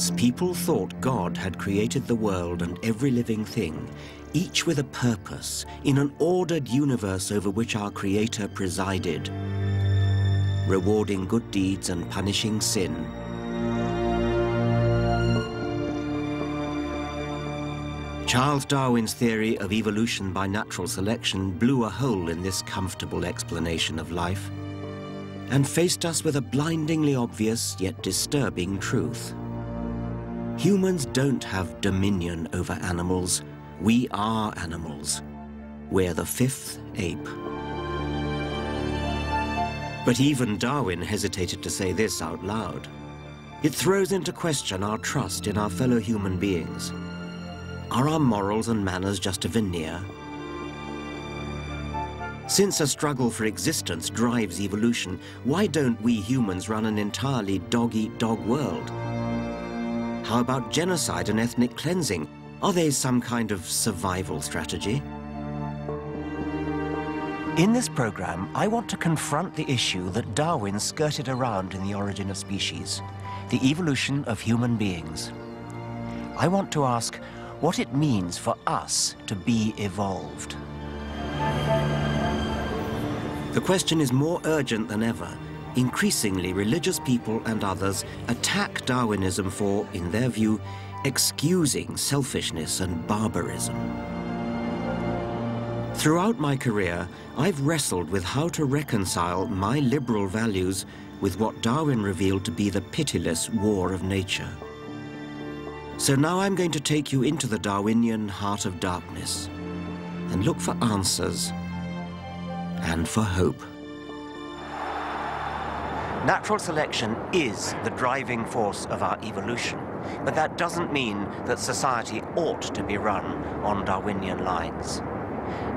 once people thought God had created the world and every living thing, each with a purpose, in an ordered universe over which our Creator presided, rewarding good deeds and punishing sin. Charles Darwin's theory of evolution by natural selection blew a hole in this comfortable explanation of life and faced us with a blindingly obvious yet disturbing truth. Humans don't have dominion over animals. We are animals. We're the fifth ape. But even Darwin hesitated to say this out loud. It throws into question our trust in our fellow human beings. Are our morals and manners just a veneer? Since a struggle for existence drives evolution, why don't we humans run an entirely dog-eat-dog world? How about genocide and ethnic cleansing? Are they some kind of survival strategy? In this program, I want to confront the issue that Darwin skirted around in The Origin of Species, the evolution of human beings. I want to ask what it means for us to be evolved. The question is more urgent than ever. Increasingly, religious people and others attack Darwinism for, in their view, excusing selfishness and barbarism. Throughout my career, I've wrestled with how to reconcile my liberal values with what Darwin revealed to be the pitiless war of nature. So now I'm going to take you into the Darwinian heart of darkness and look for answers and for hope. Natural selection is the driving force of our evolution, but that doesn't mean that society ought to be run on Darwinian lines.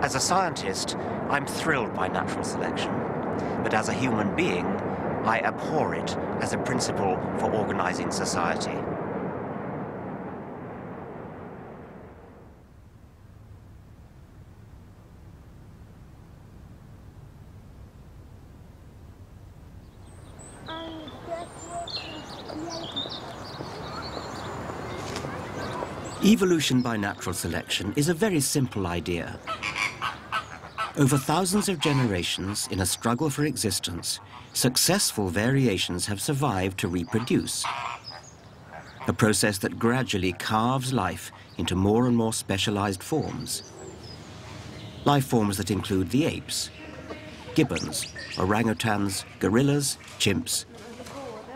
As a scientist, I'm thrilled by natural selection, but as a human being, I abhor it as a principle for organizing society. Evolution by natural selection is a very simple idea. Over thousands of generations, in a struggle for existence, successful variations have survived to reproduce. A process that gradually carves life into more and more specialized forms. Life forms that include the apes, gibbons, orangutans, gorillas, chimps,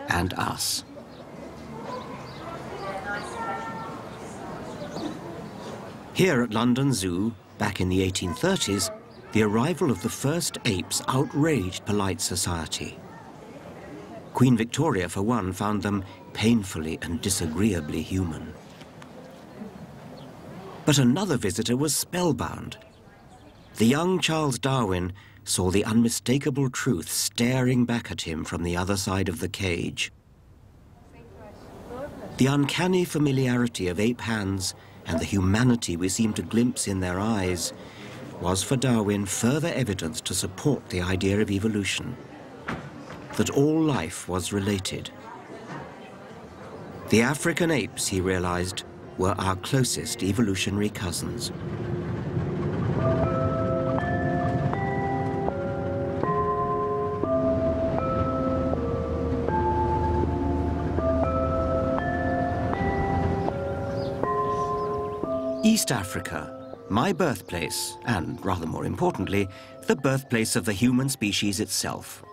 and us. Here at London Zoo, back in the 1830s, the arrival of the first apes outraged polite society. Queen Victoria, for one, found them painfully and disagreeably human. But another visitor was spellbound. The young Charles Darwin saw the unmistakable truth staring back at him from the other side of the cage. The uncanny familiarity of ape hands and the humanity we seem to glimpse in their eyes was for Darwin further evidence to support the idea of evolution, that all life was related. The African apes, he realized, were our closest evolutionary cousins. East Africa, my birthplace, and rather more importantly, the birthplace of the human species itself.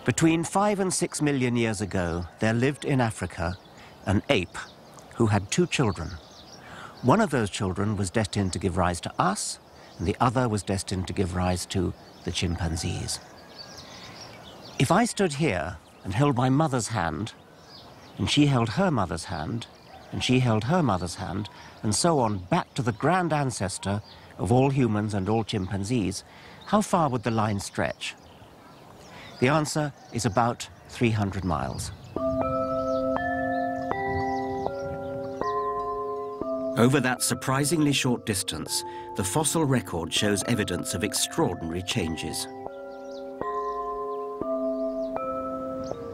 Between 5 and 6 million years ago, there lived in Africa an ape who had 2 children. One of those children was destined to give rise to us, and the other was destined to give rise to the chimpanzees. If I stood here and held my mother's hand, and she held her mother's hand, and she held her mother's hand, and so on back to the grand ancestor of all humans and all chimpanzees, how far would the line stretch? The answer is about 300 miles. Over that surprisingly short distance, the fossil record shows evidence of extraordinary changes.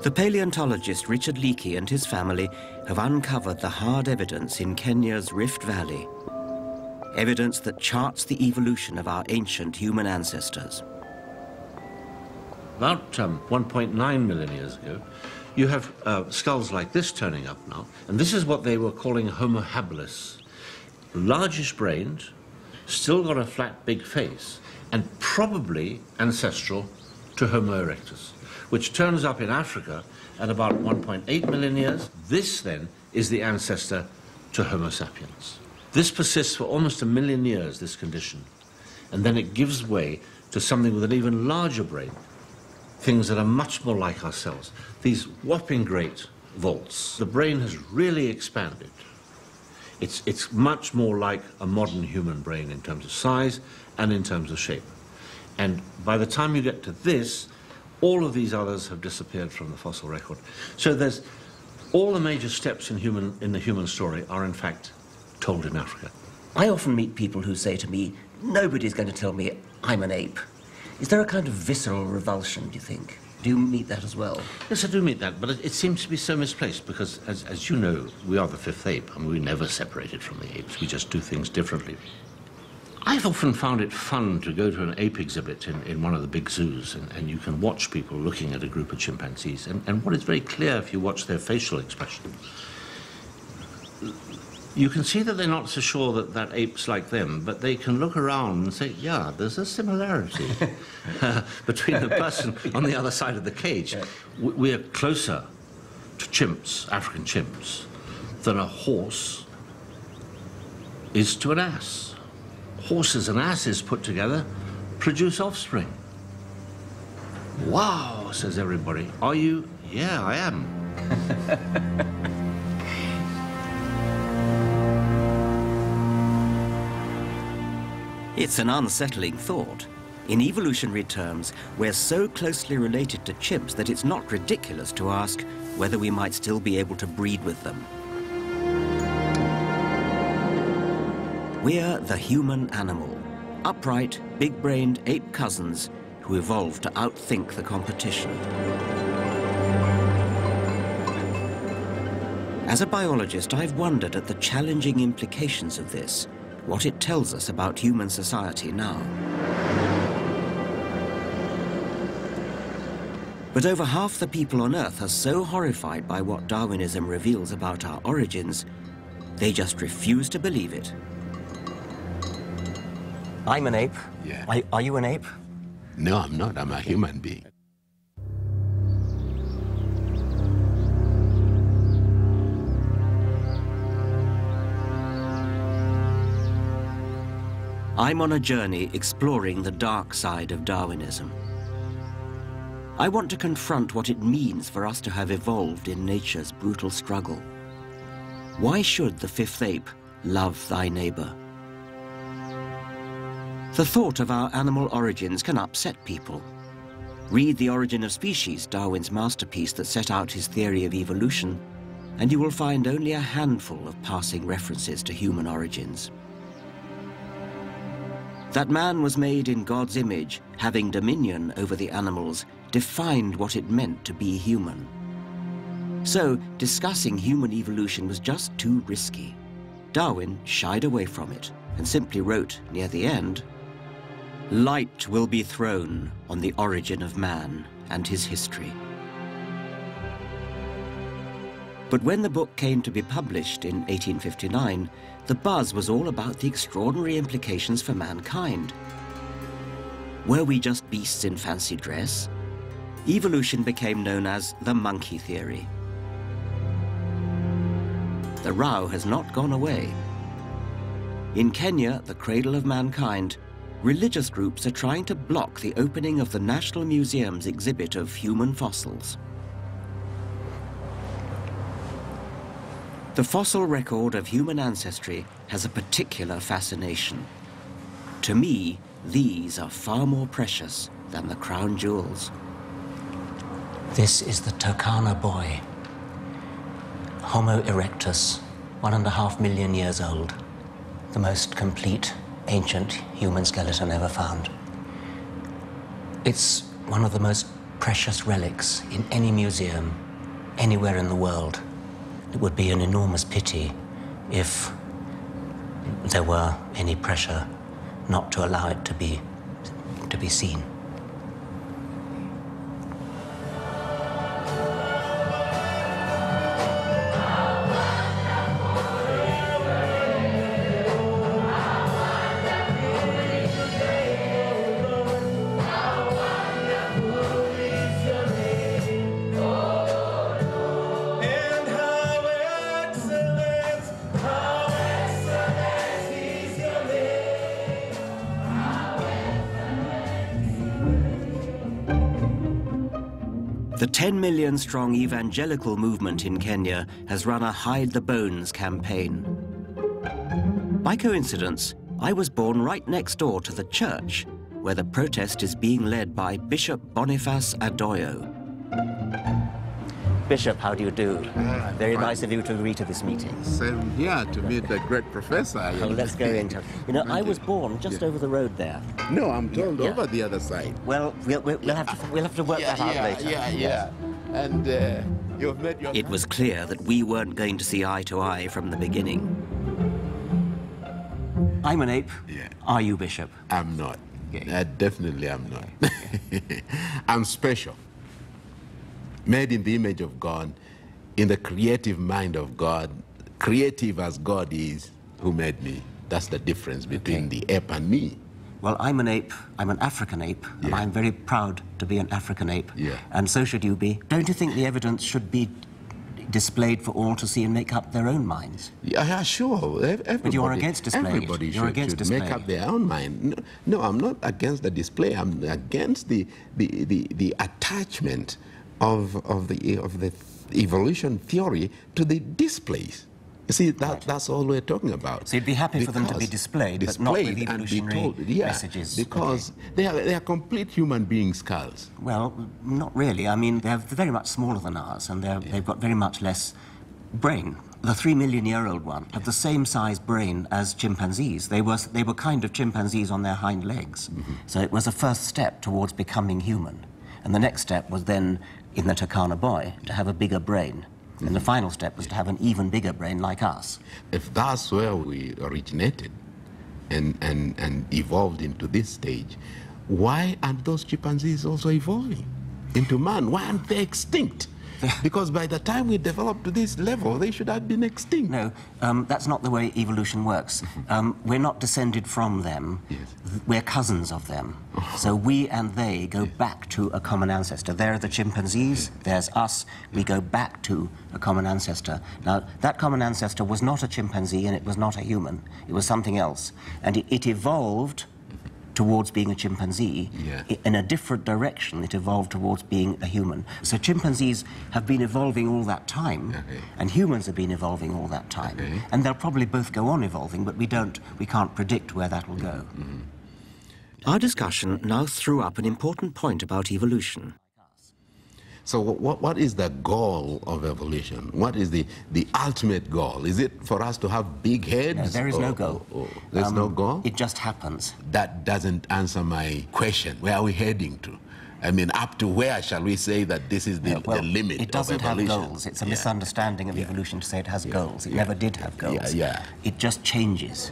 The paleontologist Richard Leakey and his family have uncovered the hard evidence in Kenya's Rift Valley. Evidence that charts the evolution of our ancient human ancestors. About 1.9 million years ago, you have skulls like this turning up now, and this is what they were calling Homo habilis. Largish-brained, still got a flat, big face, and probably ancestral to Homo erectus, which turns up in Africa at about 1.8 million years. This, then, is the ancestor to Homo sapiens. This persists for almost 1 million years, this condition, and then it gives way to something with an even larger brain, things that are much more like ourselves, these whopping great vaults. The brain has really expanded. It's much more like a modern human brain in terms of size and in terms of shape. And by the time you get to this, all of these others have disappeared from the fossil record. So there's all the major steps in the human story are in fact told in Africa. I often meet people who say to me, nobody's going to tell me I'm an ape. Is there a kind of visceral revulsion, do you think? Do you meet that as well? Yes, I do meet that, but it seems to be so misplaced because, as you know, we are the fifth ape, and we never separated from the apes. We just do things differently. I've often found it fun to go to an ape exhibit in one of the big zoos, and you can watch people looking at a group of chimpanzees, and what is very clear if you watch their facial expression, you can see that they're not so sure that that ape's like them, but they can look around and say, yeah, there's a similarity between the person on the other side of the cage. We are closer to chimps, African chimps, than a horse is to an ass. Horses and asses put together produce offspring. Wow, says everybody. Are you? Yeah, I am. It's an unsettling thought. In evolutionary terms, we're so closely related to chimps that it's not ridiculous to ask whether we might still be able to breed with them. We're the human animal, upright, big-brained ape cousins who evolved to outthink the competition. As a biologist, I've wondered at the challenging implications of this, what it tells us about human society now. But over half the people on Earth are so horrified by what Darwinism reveals about our origins, they just refuse to believe it. I'm an ape. Yeah. Are you an ape? No, I'm not. I'm a human being. I'm on a journey exploring the dark side of Darwinism. I want to confront what it means for us to have evolved in nature's brutal struggle. Why should the fifth ape love thy neighbor? The thought of our animal origins can upset people. Read The Origin of Species, Darwin's masterpiece that set out his theory of evolution, and you will find only a handful of passing references to human origins. That man was made in God's image, having dominion over the animals, defined what it meant to be human. So, discussing human evolution was just too risky. Darwin shied away from it and simply wrote, near the end, "Light will be thrown on the origin of man and his history." But when the book came to be published in 1859, the buzz was all about the extraordinary implications for mankind. Were we just beasts in fancy dress? Evolution became known as the monkey theory. The row has not gone away. In Kenya, the cradle of mankind, religious groups are trying to block the opening of the National Museum's exhibit of human fossils. The fossil record of human ancestry has a particular fascination. To me, these are far more precious than the crown jewels. This is the Turkana boy, Homo erectus, 1.5 million years old, the most complete ancient human skeleton ever found. It's one of the most precious relics in any museum anywhere in the world. It would be an enormous pity if there were any pressure not to allow it to be seen. The 10 million strong evangelical movement in Kenya has run a Hide the Bones campaign. By coincidence, I was born right next door to the church, where the protest is being led by Bishop Boniface Adoyo. Bishop, how do you do? Very nice of you to agree to this meeting. Same here to meet the great professor. Oh, let's go into. You know, I was born just over the road there. No, I'm told over the other side. Well, we'll have to work that out later. Yeah. And you've met your... It was clear that we weren't going to see eye to eye from the beginning. I'm an ape. Yeah. Are you, Bishop? I'm not. Okay. Definitely I'm not. I'm special. Made in the image of God, in the creative mind of God, creative as God is, who made me. That's the difference between the ape and me. Well, I'm an ape, I'm an African ape, and I'm very proud to be an African ape. Yeah. And so should you be. Don't you think the evidence should be displayed for all to see and make up their own minds? Yeah, sure. But you're against displaying it. Everybody should make up their own mind. No, I'm not against the display. I'm against the attachment of the evolution theory to the displays. You see, that's all we're talking about. So you'd be happy for them to be displayed but not with evolutionary messages? Because they are complete human being skulls. Well, not really. I mean, they're very much smaller than ours, and they've got very much less brain. The 3-million-year-old one had the same size brain as chimpanzees. They were kind of chimpanzees on their hind legs. So it was a first step towards becoming human. And the next step was then, in the Turkana boy, to have a bigger brain. And the final step was to have an even bigger brain like us. If that's where we originated and evolved into this stage, why aren't those chimpanzees also evolving into man? Why aren't they extinct? Because by the time we developed to this level, they should have been extinct. No, that's not the way evolution works. We're not descended from them. Yes. We're cousins of them. So we and they go back to a common ancestor. There are the chimpanzees, there's us. We go back to a common ancestor. Now, that common ancestor was not a chimpanzee and it was not a human. It was something else. And it evolved towards being a chimpanzee. In a different direction, it evolved towards being a human. So chimpanzees have been evolving all that time, and humans have been evolving all that time. And they'll probably both go on evolving, but we can't predict where that will go. Our discussion now threw up an important point about evolution. So what is the goal of evolution? What is the ultimate goal? Is it for us to have big heads? No, there is no goal. There's no goal? It just happens. That doesn't answer my question. Where are we heading to? I mean, up to where shall we say that this is the limit of evolution? It doesn't have goals. It's a misunderstanding of evolution to say it has goals. It never did have goals. It just changes.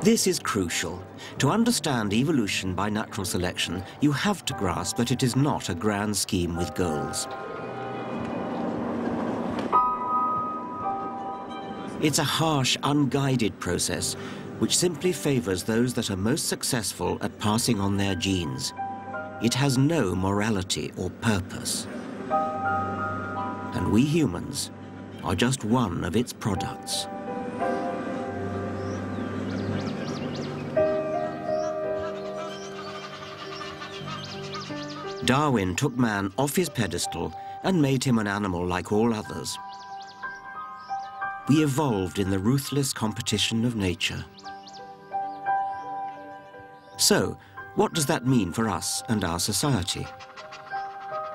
This is crucial. To understand evolution by natural selection, you have to grasp that it is not a grand scheme with goals. It's a harsh, unguided process which simply favors those that are most successful at passing on their genes. It has no morality or purpose. And we humans are just one of its products. Darwin took man off his pedestal and made him an animal like all others. We evolved in the ruthless competition of nature. So, what does that mean for us and our society?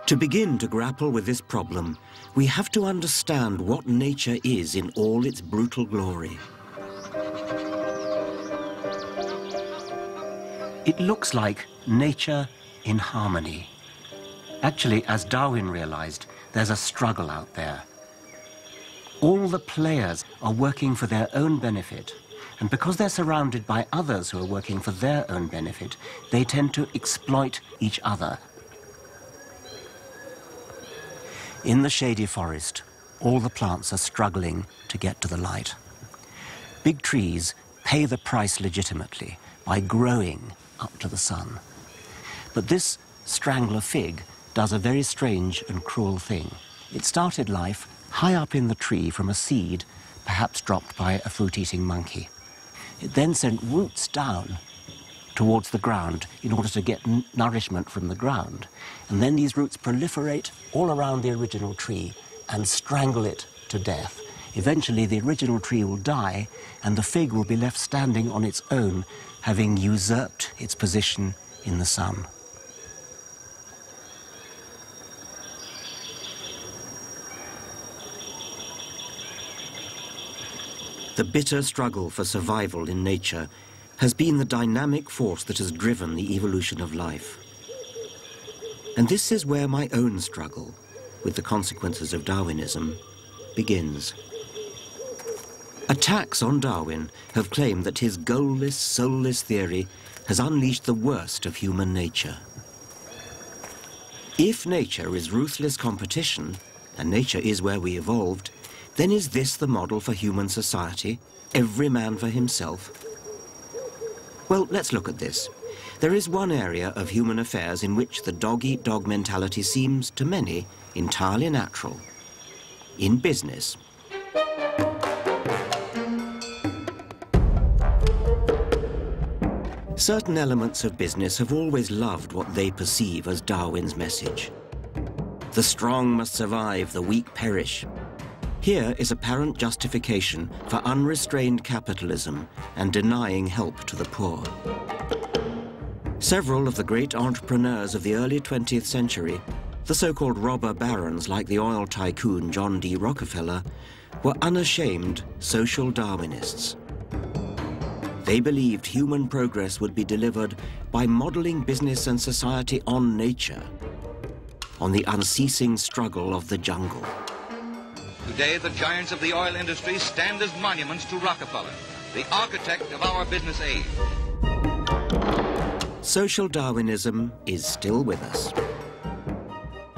To begin to grapple with this problem, we have to understand what nature is in all its brutal glory. It looks like nature in harmony. Actually, as Darwin realized, there's a struggle out there. All the players are working for their own benefit, and because they're surrounded by others who are working for their own benefit, they tend to exploit each other. In the shady forest, all the plants are struggling to get to the light. Big trees pay the price legitimately by growing up to the sun. But this strangler fig does a very strange and cruel thing. It started life high up in the tree from a seed, perhaps dropped by a fruit-eating monkey. It then sent roots down towards the ground in order to get nourishment from the ground. And then these roots proliferate all around the original tree and strangle it to death. Eventually, the original tree will die, and the fig will be left standing on its own, having usurped its position in the sun. The bitter struggle for survival in nature has been the dynamic force that has driven the evolution of life. And this is where my own struggle with the consequences of Darwinism begins. Attacks on Darwin have claimed that his goalless, soulless theory has unleashed the worst of human nature. If nature is ruthless competition, and nature is where we evolved, then is this the model for human society? Every man for himself? Well, let's look at this. There is one area of human affairs in which the dog-eat-dog mentality seems, to many, entirely natural. In business. Certain elements of business have always loved what they perceive as Darwin's message. The strong must survive, the weak perish. Here is apparent justification for unrestrained capitalism and denying help to the poor. Several of the great entrepreneurs of the early 20th century, the so-called robber barons like the oil tycoon John D. Rockefeller, were unashamed social Darwinists. They believed human progress would be delivered by modeling business and society on nature, on the unceasing struggle of the jungle. Today, the giants of the oil industry stand as monuments to Rockefeller, the architect of our business age. Social Darwinism is still with us.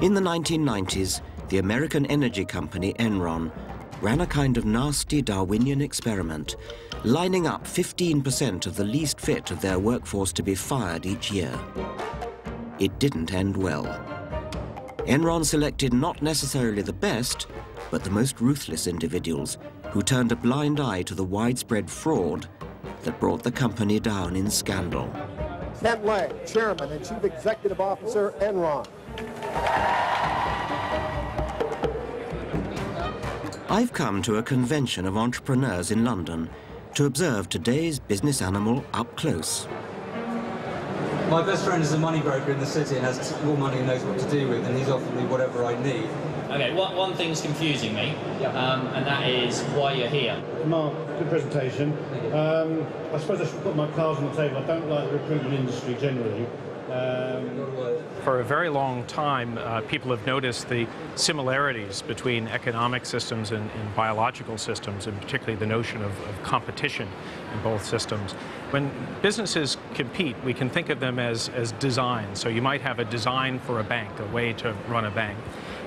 In the 1990s, the American energy company Enron ran a kind of nasty Darwinian experiment, lining up 15% of the least fit of their workforce to be fired each year. It didn't end well. Enron selected not necessarily the best, but the most ruthless individuals who turned a blind eye to the widespread fraud that brought the company down in scandal. Ken Lay, Chairman and Chief Executive Officer, Enron. I've come to a convention of entrepreneurs in London to observe today's business animal up close. My best friend is a money broker in the city and has more money and knows what to do with, and he's offered me whatever I need. Okay, one thing's confusing me, and that is why you're here. Mark, good presentation. I suppose I should put my cards on the table. I don't like the recruitment industry generally. For a very long time, people have noticed the similarities between economic systems and biological systems, and particularly the notion of competition in both systems. When businesses compete, we can think of them as design. So you might have a design for a bank, a way to run a bank.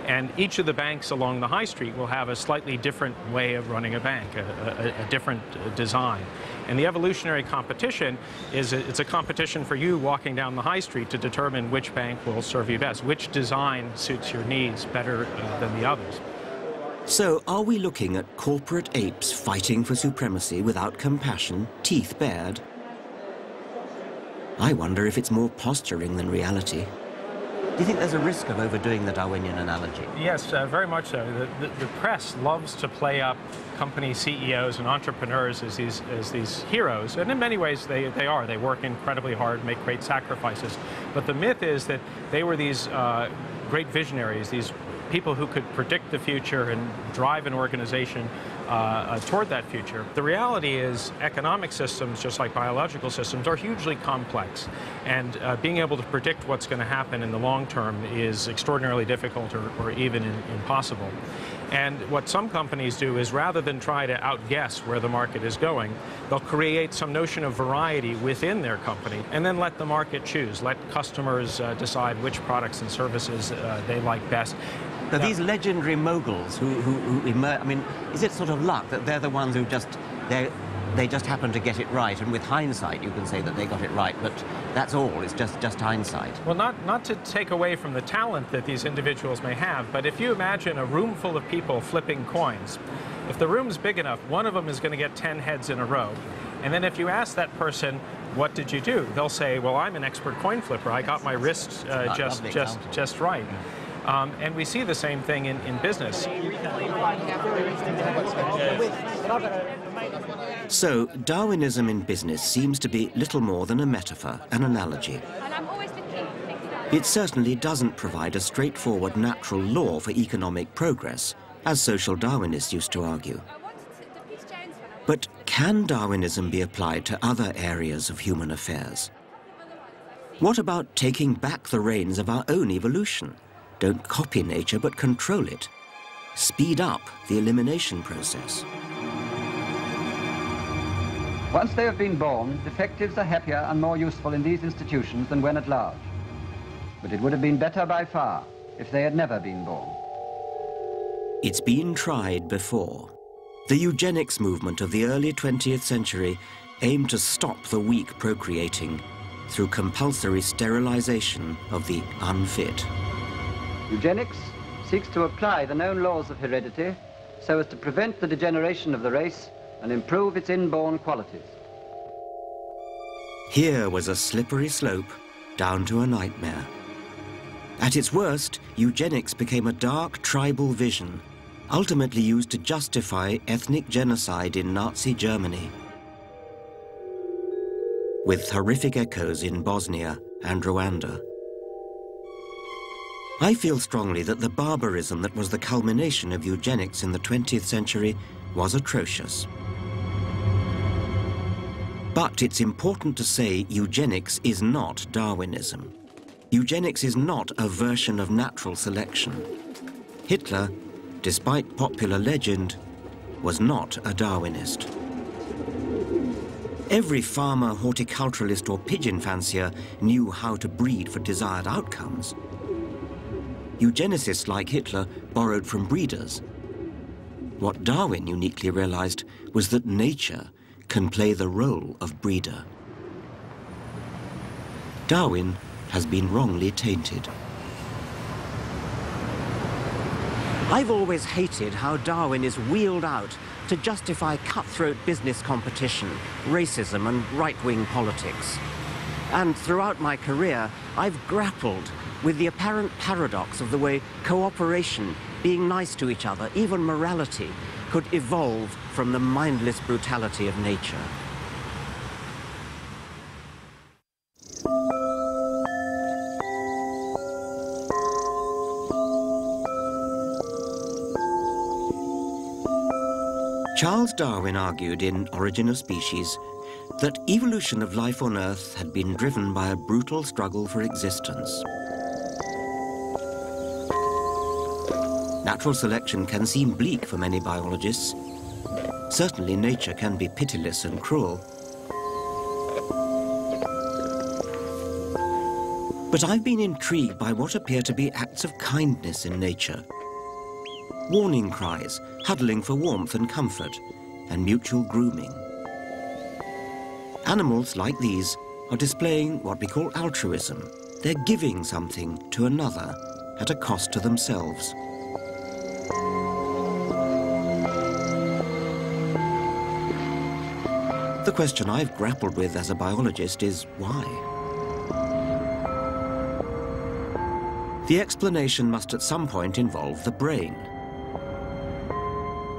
And each of the banks along the high street will have a slightly different way of running a bank, a different design. And the evolutionary competition is it's a competition for you walking down the high street to determine which bank will serve you best, which design suits your needs better than the others. So are we looking at corporate apes fighting for supremacy without compassion, teeth bared? I wonder if it's more posturing than reality. Do you think there's a risk of overdoing the Darwinian analogy? Yes, very much so. The press loves to play up company CEOs and entrepreneurs as these heroes, and in many ways they are. They work incredibly hard, make great sacrifices. But the myth is that they were these great visionaries, these people who could predict the future and drive an organization toward that future. The reality is economic systems, just like biological systems, are hugely complex. And being able to predict what's going to happen in the long term is extraordinarily difficult or even impossible. And what some companies do is, rather than try to outguess where the market is going, they'll create some notion of variety within their company and then let the market choose, let customers decide which products and services they like best. But these legendary moguls who emerge, I mean, is it sort of luck that they're the ones who they just happen to get it right, and with hindsight you can say that they got it right, but that's all, it's just hindsight? Well, not to take away from the talent that these individuals may have, but if you imagine a room full of people flipping coins, if the room's big enough, one of them is going to get 10 heads in a row. And then if you ask that person, what did you do? They'll say, well, I'm an expert coin flipper. I got my wrist just right. And we see the same thing in business. So, Darwinism in business seems to be little more than a metaphor, an analogy. It certainly doesn't provide a straightforward natural law for economic progress, as social Darwinists used to argue. But can Darwinism be applied to other areas of human affairs? What about taking back the reins of our own evolution? Don't copy nature, but control it. Speed up the elimination process. Once they have been born, defectives are happier and more useful in these institutions than when at large. But it would have been better by far if they had never been born. It's been tried before. The eugenics movement of the early 20th century aimed to stop the weak procreating through compulsory sterilization of the unfit. Eugenics seeks to apply the known laws of heredity so as to prevent the degeneration of the race and improve its inborn qualities. Here was a slippery slope down to a nightmare. At its worst, eugenics became a dark tribal vision, ultimately used to justify ethnic genocide in Nazi Germany, with horrific echoes in Bosnia and Rwanda. I feel strongly that the barbarism that was the culmination of eugenics in the 20th century was atrocious. But it's important to say eugenics is not Darwinism. Eugenics is not a version of natural selection. Hitler, despite popular legend, was not a Darwinist. Every farmer, horticulturalist or pigeon fancier knew how to breed for desired outcomes. Eugenicists like Hitler borrowed from breeders. What Darwin uniquely realized was that nature can play the role of breeder. Darwin has been wrongly tainted. I've always hated how Darwin is wheeled out to justify cutthroat business competition, racism and right-wing politics. And throughout my career, I've grappled with the apparent paradox of the way cooperation, being nice to each other, even morality, could evolve from the mindless brutality of nature. Charles Darwin argued in Origin of Species that evolution of life on Earth had been driven by a brutal struggle for existence. Natural selection can seem bleak for many biologists. Certainly nature can be pitiless and cruel. But I've been intrigued by what appear to be acts of kindness in nature. Warning cries, huddling for warmth and comfort, and mutual grooming. Animals like these are displaying what we call altruism. They're giving something to another at a cost to themselves. The question I've grappled with as a biologist is why? The explanation must at some point involve the brain.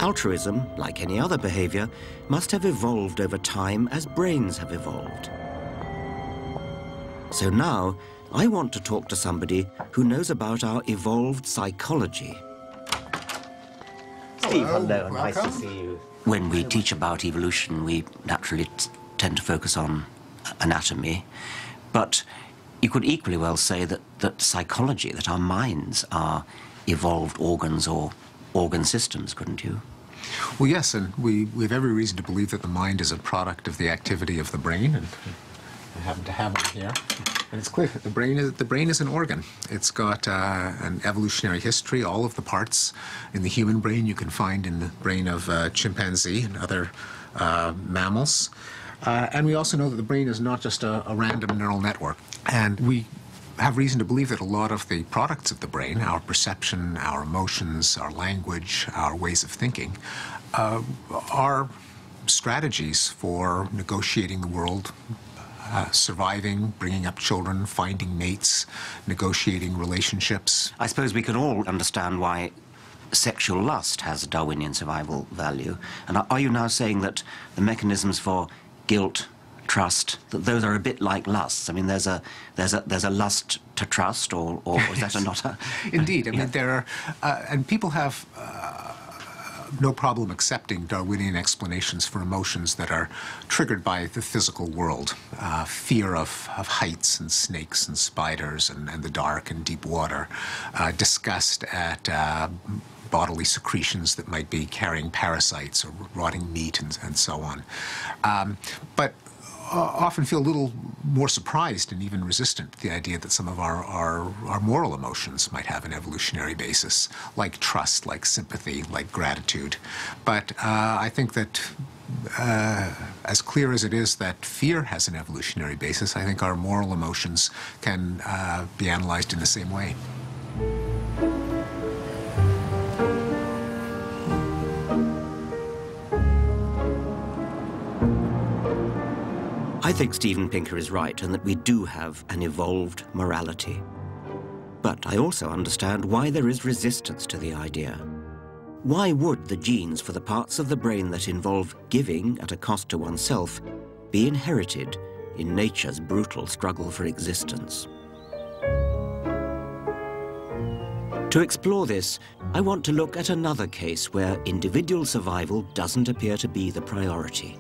Altruism, like any other behavior, must have evolved over time as brains have evolved. So now, I want to talk to somebody who knows about our evolved psychology. Steve, hello. Nice to see you. When we teach about evolution, we naturally tend to focus on anatomy, but you could equally well say that psychology, that our minds are evolved organs or organ systems, couldn't you? Well, yes, and we have every reason to believe that the mind is a product of the activity of the brain, and I happen to have one here. And it's clear that the brain is an organ. It's got an evolutionary history. All of the parts in the human brain you can find in the brain of chimpanzee and other mammals. And we also know that the brain is not just a random neural network. And we have reason to believe that a lot of the products of the brain, our perception, our emotions, our language, our ways of thinking, are strategies for negotiating the world, surviving, bringing up children, finding mates, negotiating relationships. I suppose we can all understand why sexual lust has Darwinian survival value. And are you now saying that the mechanisms for guilt, trust, that those are a bit like lusts? I mean, there's a lust to trust, or is that not a... Indeed. I mean, there are... and people have no problem accepting Darwinian explanations for emotions that are triggered by the physical world. Fear of heights and snakes and spiders and the dark and deep water. Disgust at bodily secretions that might be carrying parasites or rotting meat and so on. But often feel a little more surprised and even resistant to the idea that some of our moral emotions might have an evolutionary basis, like trust, like sympathy, like gratitude. But I think that as clear as it is that fear has an evolutionary basis, I think our moral emotions can be analyzed in the same way. I think Steven Pinker is right, and that we do have an evolved morality. But I also understand why there is resistance to the idea. Why would the genes for the parts of the brain that involve giving at a cost to oneself be inherited in nature's brutal struggle for existence? To explore this, I want to look at another case where individual survival doesn't appear to be the priority.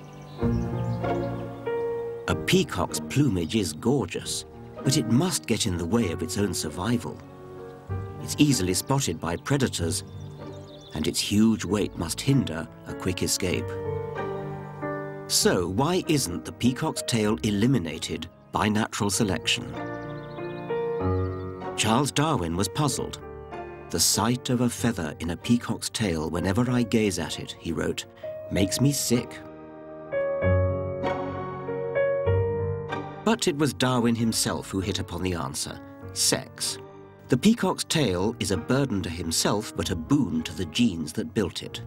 A peacock's plumage is gorgeous, but it must get in the way of its own survival. It's easily spotted by predators, and its huge weight must hinder a quick escape. So why isn't the peacock's tail eliminated by natural selection? Charles Darwin was puzzled. "The sight of a feather in a peacock's tail whenever I gaze at it," he wrote, "makes me sick." But it was Darwin himself who hit upon the answer: sex. The peacock's tail is a burden to himself, but a boon to the genes that built it.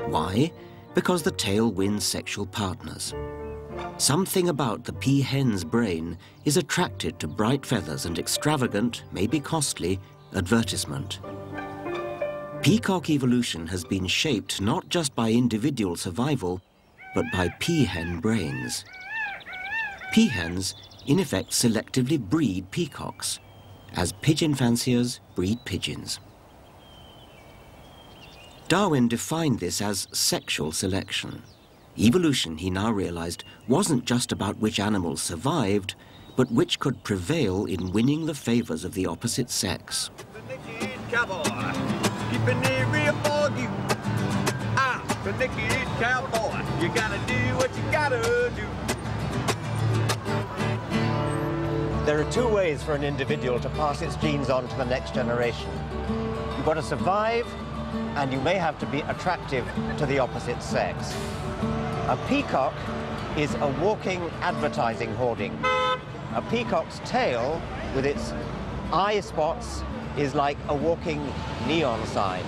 Why? Because the tail wins sexual partners. Something about the peahen's brain is attracted to bright feathers and extravagant, maybe costly, advertisement. Peacock evolution has been shaped not just by individual survival, but by peahen brains. Peahens, in effect, selectively breed peacocks, as pigeon fanciers breed pigeons. Darwin defined this as sexual selection. Evolution, he now realized, wasn't just about which animals survived, but which could prevail in winning the favors of the opposite sex. Cowboy, keeping it real for you. I'm the naked cowboy. You gotta do what you gotta do. There are two ways for an individual to pass its genes on to the next generation. You've got to survive, and you may have to be attractive to the opposite sex. A peacock is a walking advertising hoarding. A peacock's tail, with its eye spots, is like a walking neon sign.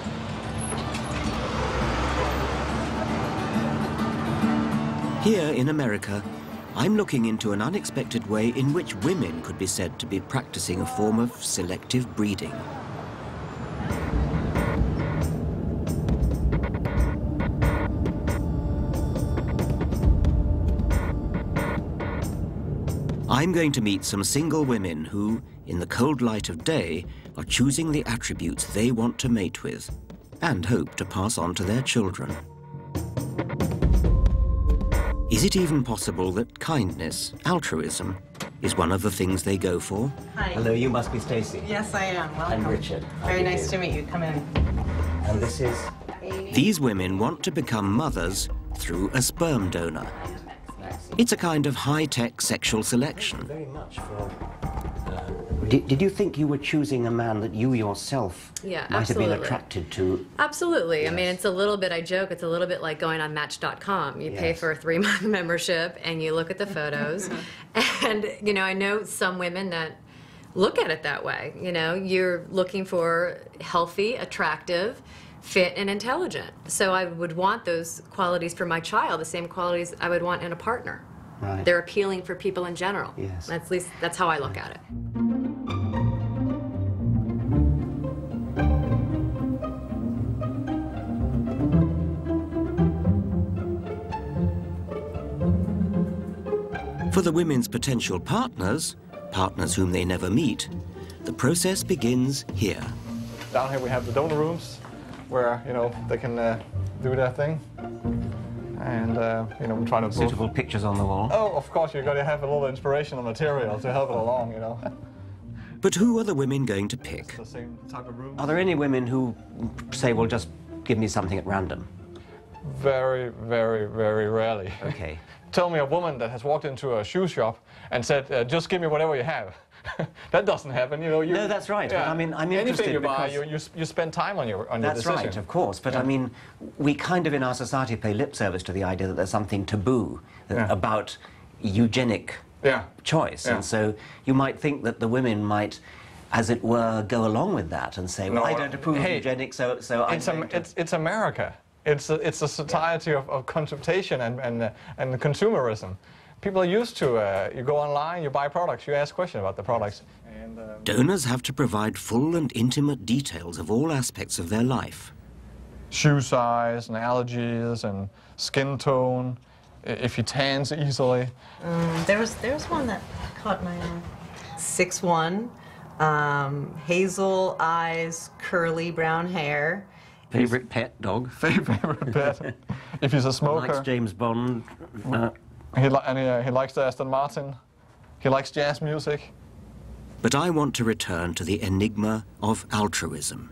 Here in America, I'm looking into an unexpected way in which women could be said to be practicing a form of selective breeding. I'm going to meet some single women who, in the cold light of day, are choosing the attributes they want to mate with. and hope to pass on to their children. Is it even possible that kindness, altruism, is one of the things they go for? Hi. Hello, you must be Stacy. Yes, I am. Welcome. I'm Richard. Very nice to meet you. Come in. And this is? These women want to become mothers through a sperm donor. It's a kind of high-tech sexual selection. Very much for... Did you think you were choosing a man that you yourself might have been attracted to? Absolutely. Yes. I mean, it's a little bit, I joke, it's a little bit like going on Match.com. You pay for a 3-month membership and you look at the photos. And, you know, I know some women that look at it that way. You know, you're looking for healthy, attractive, fit, and intelligent. So I would want those qualities for my child, the same qualities I would want in a partner. Right. They're appealing for people in general. Yes. At least that's how I look at it. For the women's potential partners, partners whom they never meet, the process begins here. Down here we have the donor rooms where, you know, they can do their thing. And, you know, we're trying to... Suitable pictures on the wall. Oh, of course, you've got to have a little inspirational material to help it along, you know. But who are the women going to pick? The same type of room. Are there any women who say, well, just give me something at random? Very, very, very rarely. Okay. Tell me a woman that has walked into a shoe shop and said, just give me whatever you have. That doesn't happen, you know. No, that's right. Yeah. But I mean, I'm interested anything you buy, because you spend time on your decision. That's right, of course. But I mean, we kind of in our society pay lip service to the idea that there's something taboo about eugenic choice, and so you might think that the women might, as it were, go along with that and say, well, I don't approve of eugenics, so it's America. It's a society of consultation and consumerism. People are used to, you go online, you buy products, you ask questions about the products. And, donors have to provide full and intimate details of all aspects of their life. Shoe size and allergies and skin tone, if he tans easily. There's one that caught my eye. 6'1", hazel eyes, curly brown hair. Favorite pet dog? Favorite pet. If he's a smoker. Likes James Bond. He likes the Aston Martin. He likes jazz music. But I want to return to the enigma of altruism.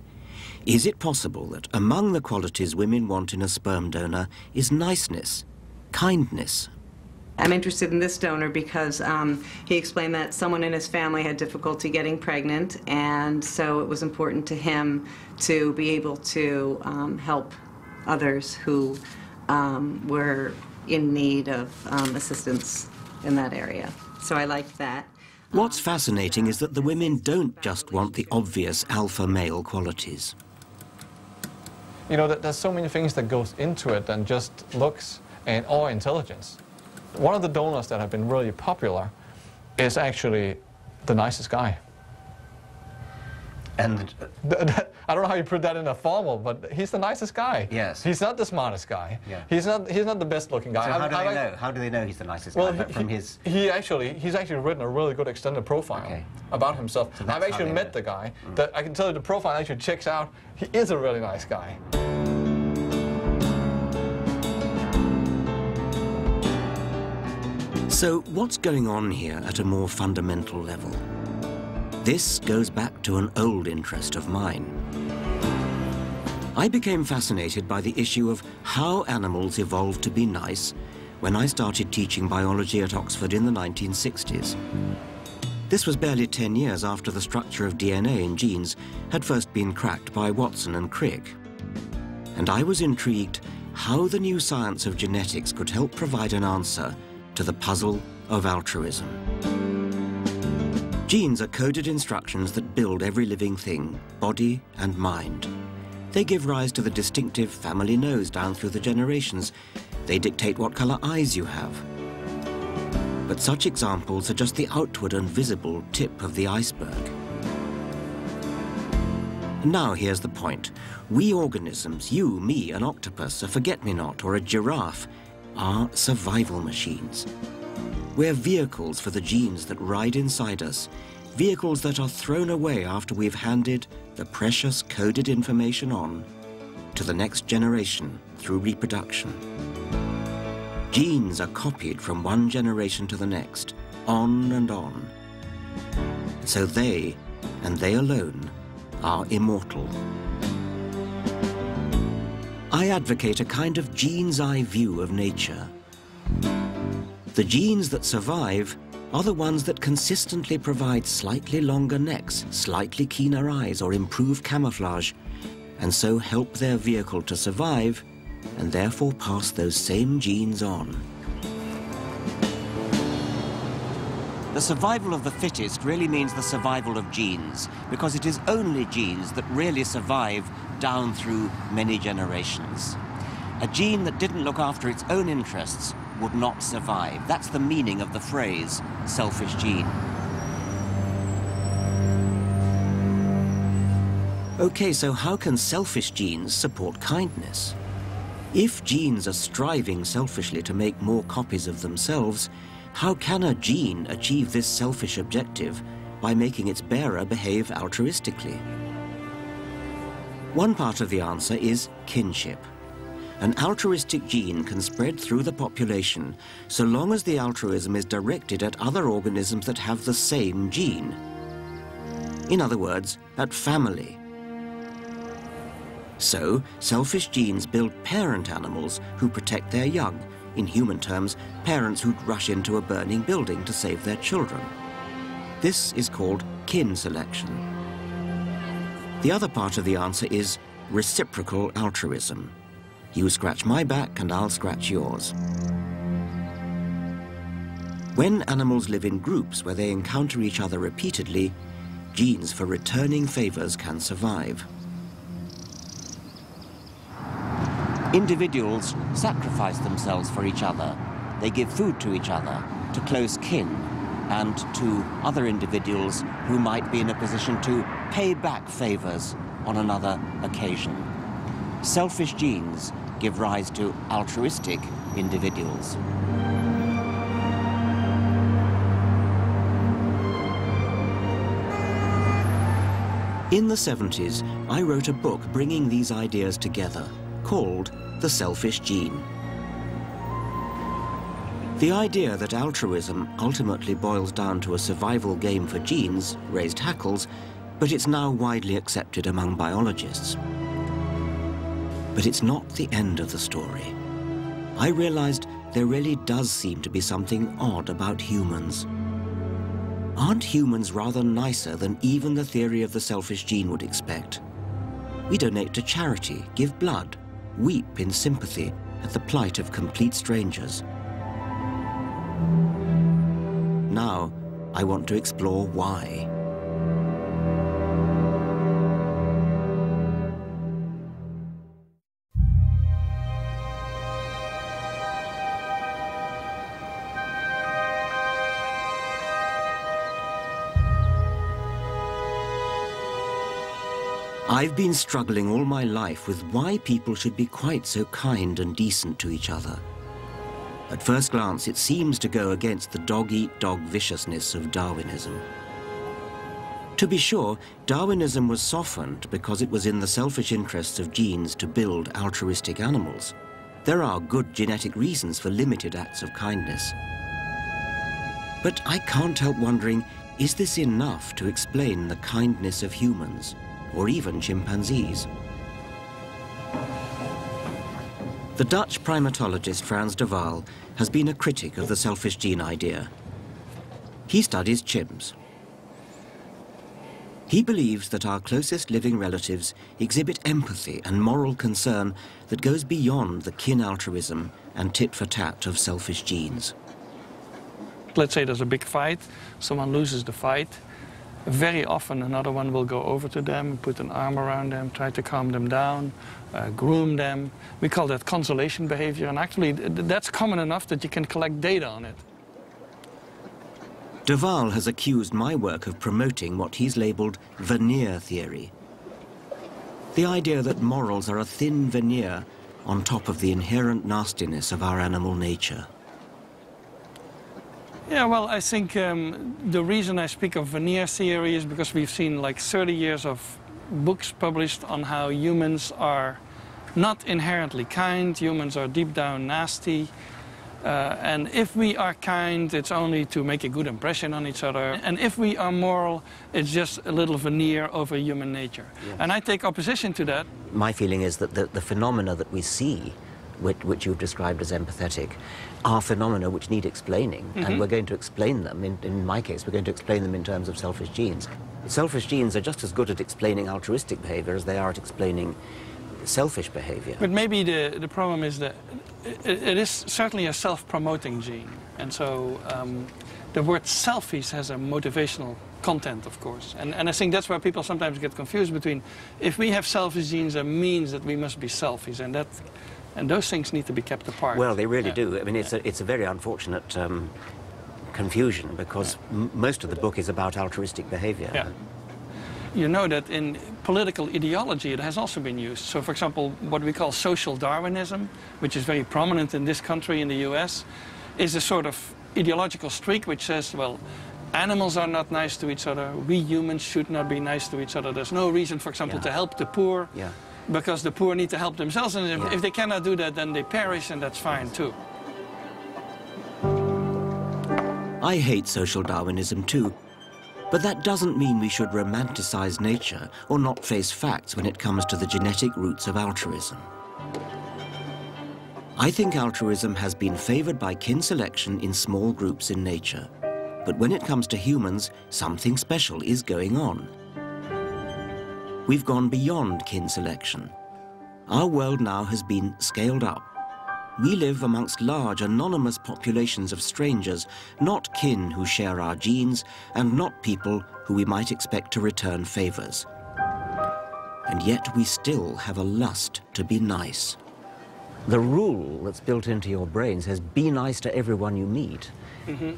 Is it possible that among the qualities women want in a sperm donor is niceness, kindness? I'm interested in this donor because he explained that someone in his family had difficulty getting pregnant, and so it was important to him to be able to help others who were in need of assistance in that area. So I liked that. What's fascinating is that the women don't just want the obvious alpha male qualities. You know, there's so many things that goes into it than just looks or intelligence. One of the donors that have been really popular is actually the nicest guy. And I don't know how you put that in a formal, but he's the nicest guy. Yes. He's not the smartest guy. Yeah. He's not the best looking guy. So how do they know? How do they know he's the nicest guy? But from his... He's actually written a really good extended profile about himself. So I've actually met the guy. That I can tell you the profile actually checks out. He is a really nice guy. So what's going on here at a more fundamental level? This goes back to an old interest of mine. I became fascinated by the issue of how animals evolved to be nice when I started teaching biology at Oxford in the 1960s. This was barely 10 years after the structure of DNA in genes had first been cracked by Watson and Crick. And I was intrigued how the new science of genetics could help provide an answer to the puzzle of altruism. Genes are coded instructions that build every living thing, body and mind. They give rise to the distinctive family nose down through the generations. They dictate what color eyes you have. But such examples are just the outward and visible tip of the iceberg. Now here's the point. We organisms, you, me, an octopus, a forget-me-not, or a giraffe, are survival machines. We're vehicles for the genes that ride inside us, vehicles that are thrown away after we've handed the precious coded information on to the next generation through reproduction. Genes are copied from one generation to the next, on and on. So they, and they alone, are immortal. I advocate a kind of gene's eye view of nature. The genes that survive are the ones that consistently provide slightly longer necks, slightly keener eyes, or improve camouflage, and so help their vehicle to survive, and therefore pass those same genes on. The survival of the fittest really means the survival of genes, because it is only genes that really survive down through many generations. A gene that didn't look after its own interests would not survive. That's the meaning of the phrase, selfish gene. Okay, so how can selfish genes support kindness? If genes are striving selfishly to make more copies of themselves, how can a gene achieve this selfish objective by making its bearer behave altruistically? One part of the answer is kinship. An altruistic gene can spread through the population so long as the altruism is directed at other organisms that have the same gene. In other words, at family. So, selfish genes build parent animals who protect their young. In human terms, parents who'd rush into a burning building to save their children. This is called kin selection. The other part of the answer is reciprocal altruism. You scratch my back and I'll scratch yours. When animals live in groups where they encounter each other repeatedly, genes for returning favors can survive. Individuals sacrifice themselves for each other. They give food to each other, to close kin, and to other individuals who might be in a position to pay back favors on another occasion. Selfish genes give rise to altruistic individuals. In the 70s, I wrote a book bringing these ideas together, called The Selfish Gene. The idea that altruism ultimately boils down to a survival game for genes raised hackles, but it's now widely accepted among biologists. But it's not the end of the story. I realized there really does seem to be something odd about humans. Aren't humans rather nicer than even the theory of the selfish gene would expect? We donate to charity, give blood, weep in sympathy at the plight of complete strangers. Now, I want to explore why. I've been struggling all my life with why people should be quite so kind and decent to each other. At first glance, it seems to go against the dog-eat-dog viciousness of Darwinism. To be sure, Darwinism was softened because it was in the selfish interests of genes to build altruistic animals. There are good genetic reasons for limited acts of kindness. But I can't help wondering, is this enough to explain the kindness of humans, or even chimpanzees? The Dutch primatologist Frans de Waal has been a critic of the selfish gene idea. He studies chimps. He believes that our closest living relatives exhibit empathy and moral concern that goes beyond the kin altruism and tit-for-tat of selfish genes. Let's say there's a big fight, someone loses the fight. Very often another one will go over to them, put an arm around them, try to calm them down, groom them. We call that consolation behavior, and actually that's common enough that you can collect data on it. De Waal has accused my work of promoting what he's labeled veneer theory. The idea that morals are a thin veneer on top of the inherent nastiness of our animal nature. Yeah, well, I think the reason I speak of veneer theory is because we've seen like 30 years of books published on how humans are not inherently kind. Humans are deep down nasty. And if we are kind, it's only to make a good impression on each other. And if we are moral, it's just a little veneer over human nature. Yes. And I take opposition to that. My feeling is that the phenomena that we see, which you've described as empathetic, are phenomena which need explaining. And we're going to explain them. In my case, we're going to explain them in terms of selfish genes. Selfish genes are just as good at explaining altruistic behavior as they are at explaining selfish behavior. But maybe the problem is that it is certainly a self-promoting gene. And so the word selfish has a motivational content, of course. And I think that's where people sometimes get confused between, if we have selfish genes, that means that we must be selfish. And those things need to be kept apart. Well, they really do. I mean, it's a very unfortunate confusion, because most of the book is about altruistic behavior. Yeah. You know that in political ideology it has also been used. So, for example, what we call social Darwinism, which is very prominent in this country, in the US, is a sort of ideological streak which says, well, animals are not nice to each other, we humans should not be nice to each other. There's no reason, for example, to help the poor, because the poor need to help themselves, and if they cannot do that, then they perish, and that's fine too. I hate social Darwinism too. But that doesn't mean we should romanticize nature or not face facts when it comes to the genetic roots of altruism. I think altruism has been favored by kin selection in small groups in nature. But when it comes to humans, something special is going on. We've gone beyond kin selection. Our world now has been scaled up. We live amongst large, anonymous populations of strangers, not kin who share our genes, and not people who we might expect to return favors. And yet we still have a lust to be nice. The rule that's built into your brain says, be nice to everyone you meet.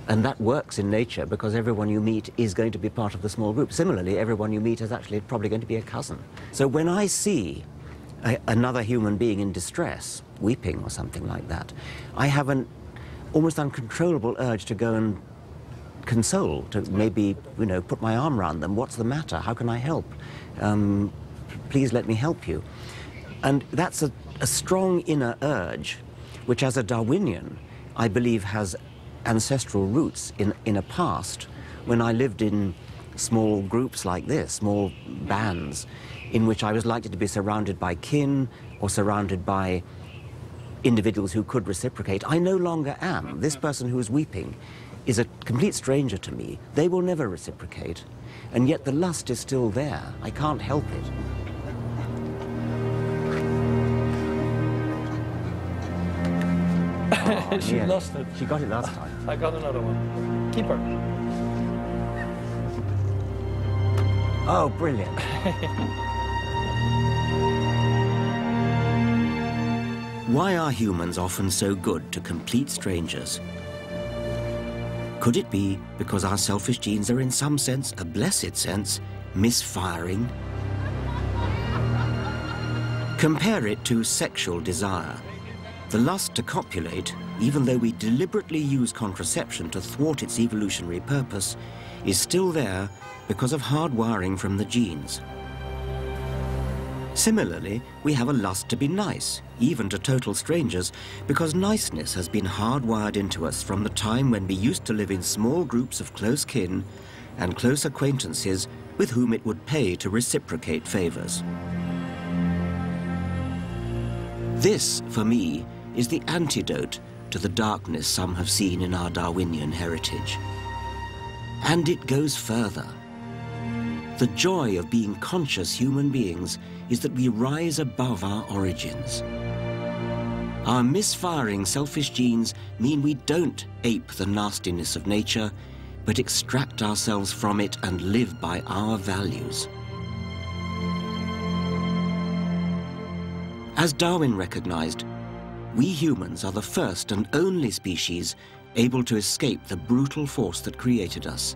And that works in nature, because everyone you meet is going to be part of the small group. Similarly, everyone you meet is actually probably going to be a cousin. So when I see another human being in distress, weeping or something like that, I have an almost uncontrollable urge to go and console, to maybe, put my arm around them. What's the matter? How can I help? Please let me help you. And that's a strong inner urge, which as a Darwinian, I believe has ancestral roots in a past when I lived in small groups like this, small bands, in which I was likely to be surrounded by kin or surrounded by individuals who could reciprocate. I no longer am. This person who is weeping is a complete stranger to me. They will never reciprocate. And yet the lust is still there. I can't help it. She lost it. She got it last time. I got another one. Keep her. Oh, brilliant. Why are humans often so good to complete strangers? Could it be because our selfish genes are in some sense, a blessed sense, misfiring? Compare it to sexual desire. The lust to copulate, even though we deliberately use contraception to thwart its evolutionary purpose, is still there because of hardwiring from the genes. Similarly, we have a lust to be nice, even to total strangers, because niceness has been hardwired into us from the time when we used to live in small groups of close kin and close acquaintances with whom it would pay to reciprocate favors. This, for me, is the antidote to the darkness some have seen in our Darwinian heritage. And it goes further. The joy of being conscious human beings is that we rise above our origins. Our misfiring selfish genes mean we don't ape the nastiness of nature, but extract ourselves from it and live by our values. As Darwin recognized, we humans are the first and only species able to escape the brutal force that created us,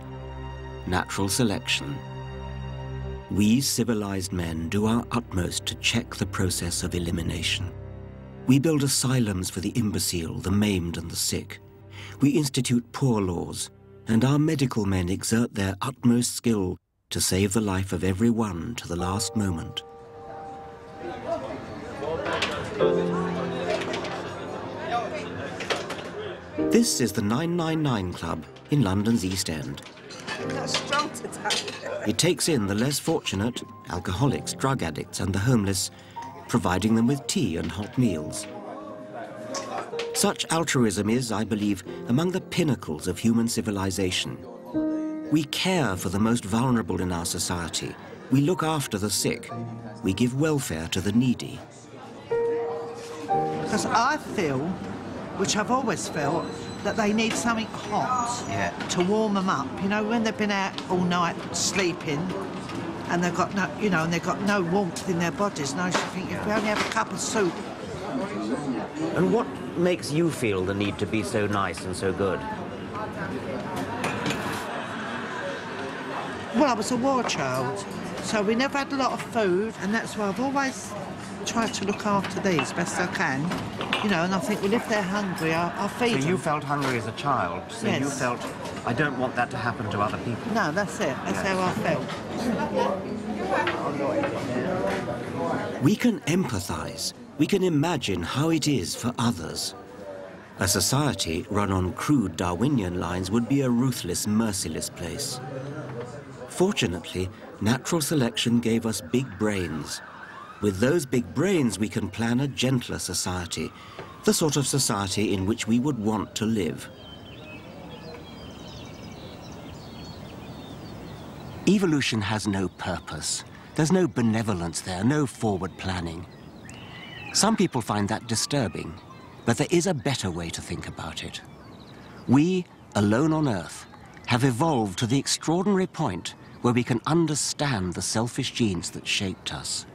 natural selection. We civilized men do our utmost to check the process of elimination. We build asylums for the imbecile, the maimed and the sick. We institute poor laws, and our medical men exert their utmost skill to save the life of everyone to the last moment. This is the 999 Club in London's East End. That's strong today. It takes in the less fortunate, alcoholics, drug addicts and the homeless, providing them with tea and hot meals. Such altruism is, I believe, among the pinnacles of human civilization. We care for the most vulnerable in our society. We look after the sick. We give welfare to the needy. Because I feel, which I've always felt, that they need something hot to warm them up. You know, when they've been out all night sleeping and they've got no, you know, and they've got no warmth in their bodies. And I just think if we only have a cup of soup. And what makes you feel the need to be so nice and so good? Well, I was a war child, so we never had a lot of food, and that's why I've always tried to look after these best I can. You know, and I think, well, if they're hungry, I'll feed them. So you felt hungry as a child, so yes. You felt, I don't want that to happen to other people. No, that's it. That's how I felt. We can empathise. We can imagine how it is for others. A society run on crude Darwinian lines would be a ruthless, merciless place. Fortunately, natural selection gave us big brains. With those big brains, we can plan a gentler society, the sort of society in which we would want to live. Evolution has no purpose. There's no benevolence there, no forward planning. Some people find that disturbing, but there is a better way to think about it. We, alone on Earth, have evolved to the extraordinary point where we can understand the selfish genes that shaped us.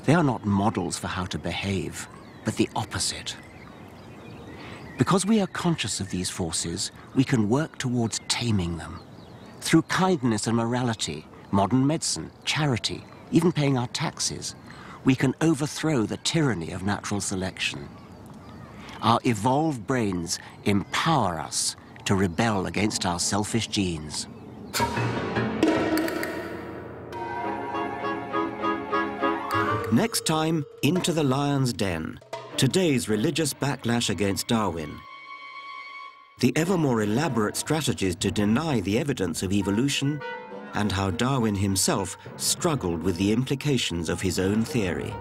They are not models for how to behave, but the opposite. Because we are conscious of these forces, we can work towards taming them. Through kindness and morality, modern medicine, charity, even paying our taxes, we can overthrow the tyranny of natural selection. Our evolved brains empower us to rebel against our selfish genes. Next time, Into the Lion's Den. Today's religious backlash against Darwin. The ever more elaborate strategies to deny the evidence of evolution, and how Darwin himself struggled with the implications of his own theory.